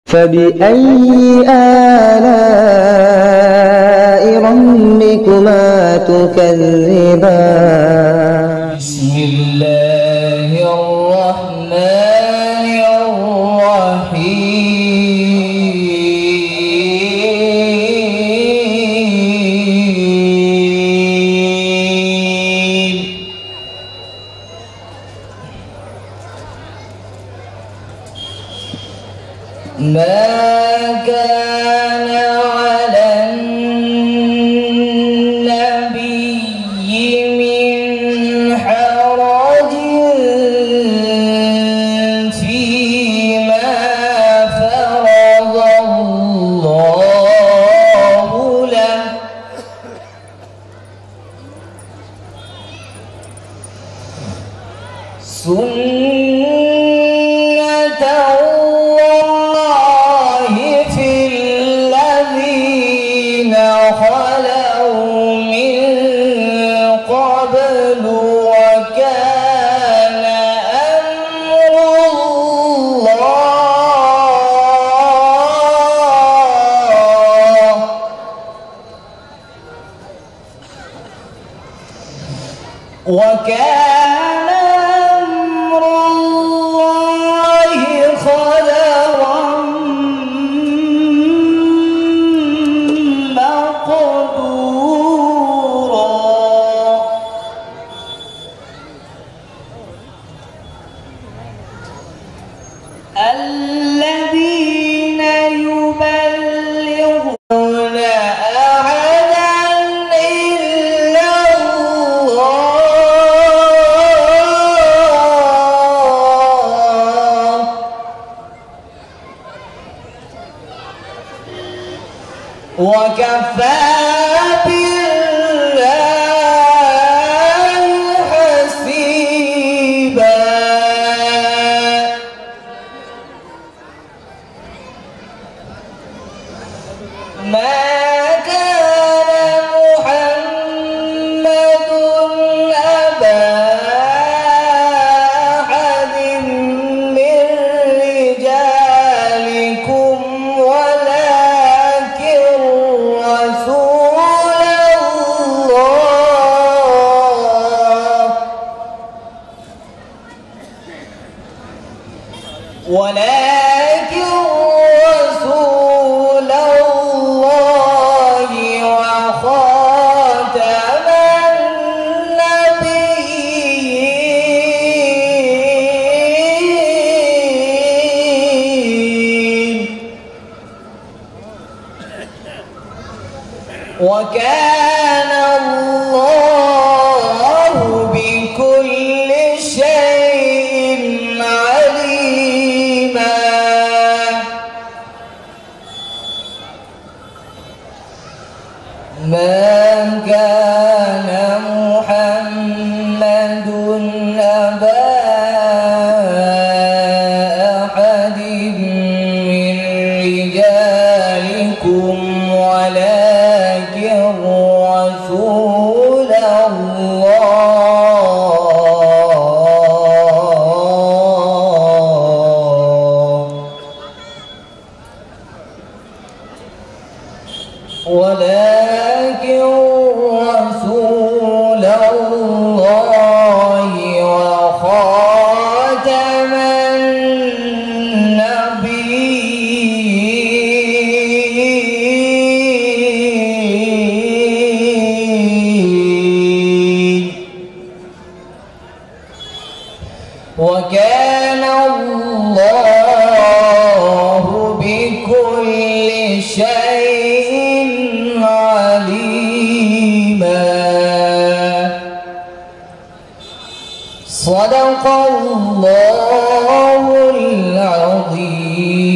فبأي آلاء ربكما تكذبان بسم الله الرحمن الرحيم ما كان على النبي من حرج فيما فرض الله له سنة الله في الذين خلوا من قبل وكان أمر الله قدرا مقدورا الذين يبلغون أحدا إلا الله وكفى بالله حسيبا ما كان محمد أبا أحد من رجالكم ولكن رسول الله وخاتم النبيين وكان الله بكل شيء عليما ما كان محمد أبا أحد من رجالكم ولكن رسول الله وخاتم النبيين وكان الله بكل شيء عليما صدق الله العظيم.